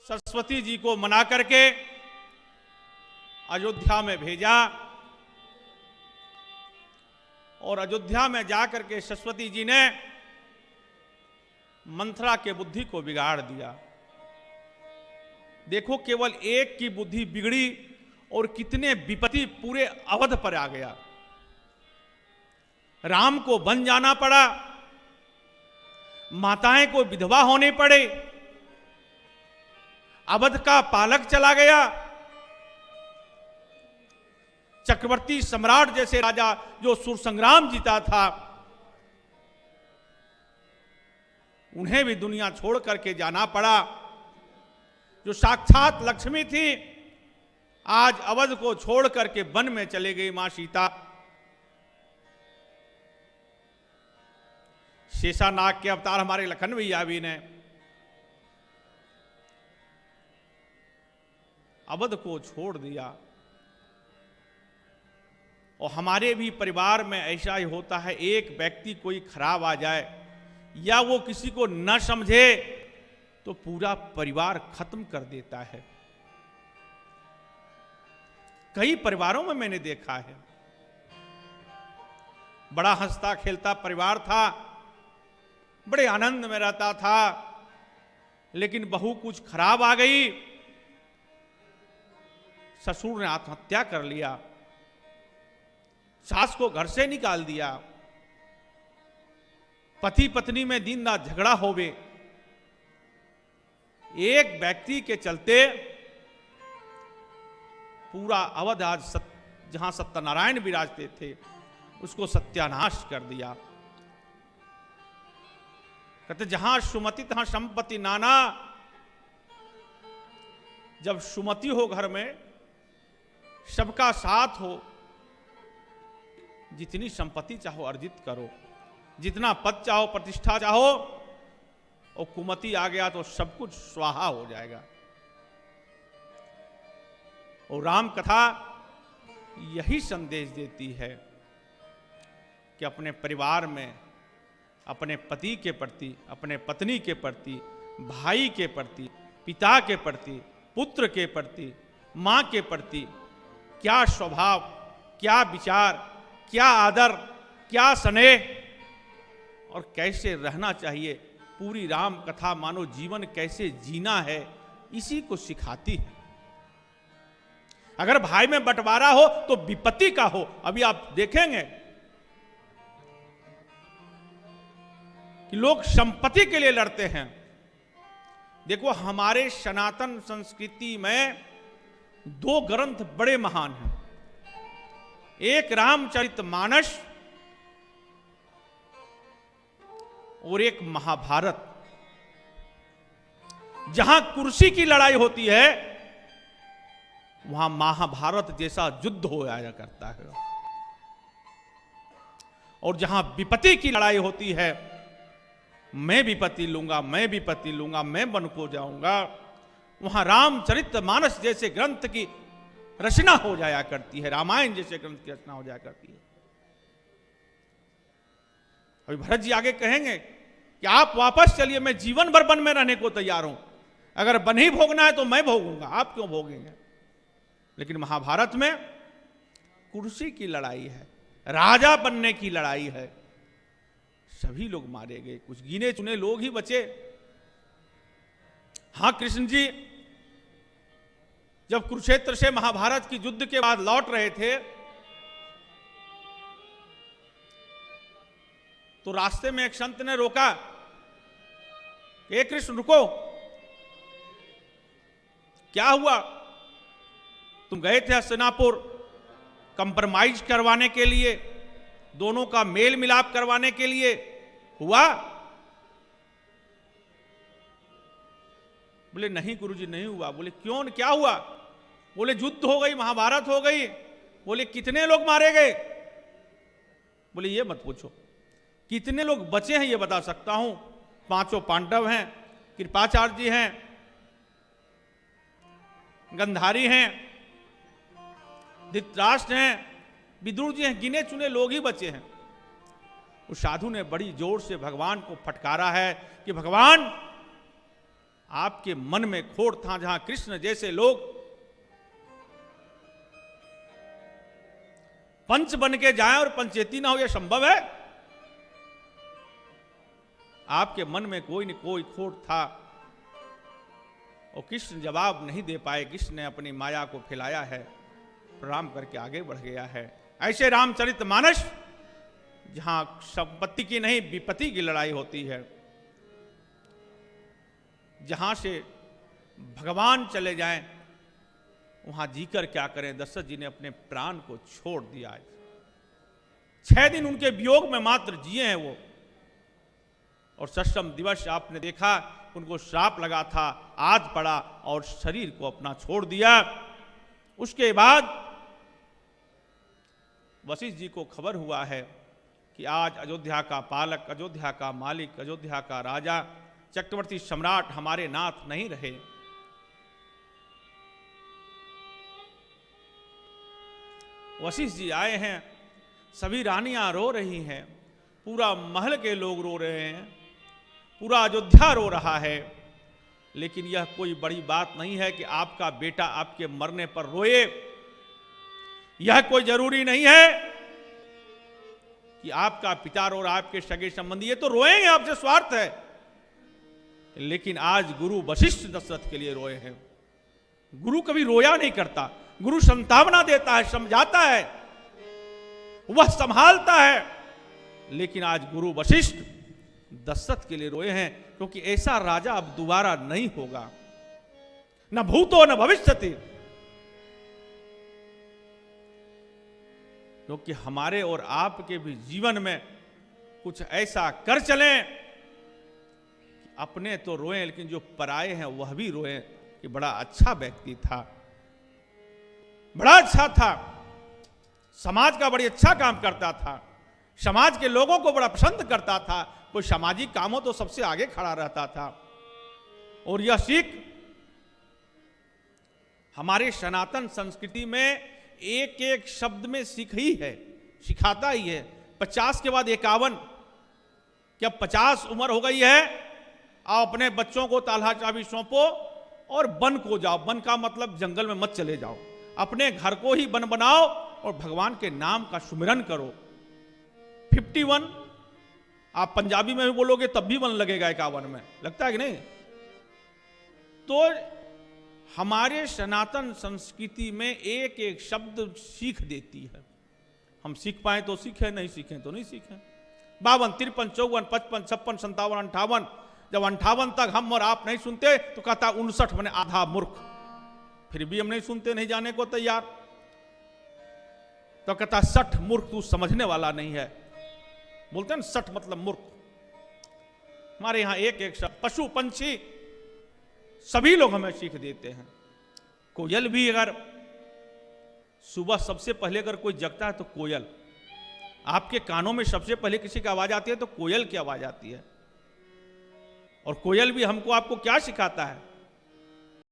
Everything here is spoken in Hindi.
सरस्वती जी को मना करके अयोध्या में भेजा और अयोध्या में जाकर के सरस्वती जी ने मंथरा के बुद्धि को बिगाड़ दिया। देखो केवल एक की बुद्धि बिगड़ी और कितने विपत्ति पूरे अवध पर आ गया। राम को बन जाना पड़ा, माताएं को विधवा होने पड़े, अवध का पालक चला गया, चक्रवर्ती सम्राट जैसे राजा जो सुर संग्राम जीता था उन्हें भी दुनिया छोड़ करके जाना पड़ा। जो साक्षात लक्ष्मी थी आज अवध को छोड़ करके वन में चले गई मां सीता। शेषानाग के अवतार हमारे लखन भैया भी ने अवध को छोड़ दिया। और हमारे भी परिवार में ऐसा ही होता है, एक व्यक्ति कोई खराब आ जाए या वो किसी को न समझे तो पूरा परिवार खत्म कर देता है। कई परिवारों में मैंने देखा है, बड़ा हंसता खेलता परिवार था, बड़े आनंद में रहता था, लेकिन बहू कुछ खराब आ गई, ससुर ने आत्महत्या कर लिया, सास को घर से निकाल दिया, पति पत्नी में दिन रात झगड़ा होवे। एक व्यक्ति के चलते पूरा अवध आज जहां सत्यनारायण विराजते थे उसको सत्यानाश कर दिया। कहते जहां सुमति तहां संपत्ति नाना। जब सुमति हो घर में, सबका साथ हो, जितनी संपत्ति चाहो अर्जित करो, जितना पद चाहो प्रतिष्ठा चाहो, और कुमति आ गया तो सब कुछ स्वाहा हो जाएगा। और राम कथा यही संदेश देती है कि अपने परिवार में अपने पति के प्रति, अपने पत्नी के प्रति, भाई के प्रति, पिता के प्रति, पुत्र के प्रति, मां के प्रति क्या स्वभाव, क्या विचार, क्या आदर, क्या स्नेह और कैसे रहना चाहिए, पूरी राम कथा मानो जीवन कैसे जीना है इसी को सिखाती है। अगर भाई में बंटवारा हो तो विपत्ति का हो। अभी आप देखेंगे कि लोग संपत्ति के लिए लड़ते हैं। देखो हमारे सनातन संस्कृति में दो ग्रंथ बड़े महान हैं, एक रामचरितमानस और एक महाभारत। जहां कुर्सी की लड़ाई होती है वहां महाभारत जैसा युद्ध हो जाया करता है, और जहां विपत्ति की लड़ाई होती है, मैं विपत्ति लूंगा, मैं विपत्ति लूंगा, मैं वन को जाऊंगा, वहां रामचरितमानस जैसे ग्रंथ की रचना हो जाया करती है, रामायण जैसे ग्रंथ की रचना हो जाया करती है। अभी भरत जी आगे कहेंगे कि आप वापस चलिए, मैं जीवन भर वन में रहने को तैयार हूं, अगर वन ही भोगना है तो मैं भोगूंगा, आप क्यों भोगेंगे। लेकिन महाभारत में कुर्सी की लड़ाई है, राजा बनने की लड़ाई है, सभी लोग मारे गए, कुछ गिने चुने लोग ही बचे। हां कृष्ण जी जब कुरुक्षेत्र से महाभारत की युद्ध के बाद लौट रहे थे तो रास्ते में एक संत ने रोका, हे कृष्ण रुको, क्या हुआ, तुम गए थे हस्तिनापुर कंप्रोमाइज करवाने के लिए, दोनों का मेल मिलाप करवाने के लिए, हुआ। बोले नहीं गुरुजी नहीं हुआ। बोले क्यों, क्या हुआ। बोले युद्ध हो गई, महाभारत हो गई। बोले कितने लोग मारे गए। बोले ये मत पूछो, कितने लोग बचे हैं ये बता सकता हूं, 5 पांडव हैं, कृपाचार्य जी हैं, गंधारी हैं, धृतराष्ट्र हैं, विदुर जी हैं, गिने चुने लोग ही बचे हैं। उस साधु ने बड़ी जोर से भगवान को फटकारा है कि भगवान आपके मन में खोट था, जहां कृष्ण जैसे लोग पंच बन के जाएं और पंचेती ना हो, यह संभव है? आपके मन में कोई न कोई खोट था और कृष्ण जवाब नहीं दे पाए। कृष्ण ने अपनी माया को फैलाया है, प्रणाम करके आगे बढ़ गया है। ऐसे रामचरितमानस जहां संपत्ति की नहीं विपत्ति की लड़ाई होती है, जहां से भगवान चले जाएं वहां जीकर क्या करें। दशरथ जी ने अपने प्राण को छोड़ दिया। 6 दिन उनके वियोग में मात्र जिए हैं वो, और सष्टम दिवस आपने देखा उनको श्राप लगा था, आद पड़ा और शरीर को अपना छोड़ दिया। उसके बाद वशिष्ठ जी को खबर हुआ है कि आज अयोध्या का पालक, अयोध्या का मालिक, अयोध्या का राजा, चक्रवर्ती सम्राट हमारे नाथ नहीं रहे। वशिष्ठ जी आए हैं, सभी रानियां रो रही हैं, पूरा महल के लोग रो रहे हैं, पूरा अयोध्या रो रहा है। लेकिन यह कोई बड़ी बात नहीं है कि आपका बेटा आपके मरने पर रोए। यह कोई जरूरी नहीं है कि आपका पिता रो, आपके सगे संबंधी ये तो रोएंगे, आपसे स्वार्थ है। लेकिन आज गुरु वशिष्ठ दशरथ के लिए रोए हैं। गुरु कभी रोया नहीं करता, गुरु संतावना देता है, समझाता है, वह संभालता है। लेकिन आज गुरु वशिष्ठ दशरथ के लिए रोए हैं, क्योंकि ऐसा राजा अब दोबारा नहीं होगा, न भूतो न भविष्यति। क्योंकि हमारे और आपके भी जीवन में कुछ ऐसा कर चलें कि अपने तो रोएं, लेकिन जो पराए हैं वह भी रोएं कि बड़ा अच्छा व्यक्ति था, बड़ा अच्छा था, समाज का बड़ी अच्छा काम करता था, समाज के लोगों को बड़ा पसंद करता था, कोई सामाजिक कामों तो सबसे आगे खड़ा रहता था। और यह सीख हमारे सनातन संस्कृति में एक एक शब्द में सीख ही है, सिखाता ही है। 50 के बाद 51, क्या 50 उम्र हो गई है, आप अपने बच्चों को ताला चाबी सौंपो और वन को जाओ। वन का मतलब जंगल में मत चले जाओ, अपने घर को ही वन बनाओ और भगवान के नाम का सुमिरन करो। 51 आप पंजाबी में भी बोलोगे तब भी मन लगेगा 51 में, लगता है कि नहीं? तो हमारे सनातन संस्कृति में एक एक शब्द सीख देती है। हम सीख पाए तो सीखें, नहीं सीखें तो नहीं सीखें। 52, 53, 54, 55, 56, 57, 58, जब 58 तक हम और आप नहीं सुनते तो कहता 59 मैंने आधा मूर्ख। फिर भी हम नहीं सुनते, नहीं जाने को तैयार, तो कहता 60 मूर्ख, तू समझने वाला नहीं है। बोलते हैं 60 मतलब मूर्ख। हमारे यहां एक एक शब्द, पशु पंछी सभी लोग हमें सीख देते हैं। कोयल भी, अगर सुबह सबसे पहले अगर कोई जगता है तो कोयल, आपके कानों में सबसे पहले किसी की आवाज आती है तो कोयल की आवाज आती है। और कोयल भी हमको आपको क्या सिखाता है?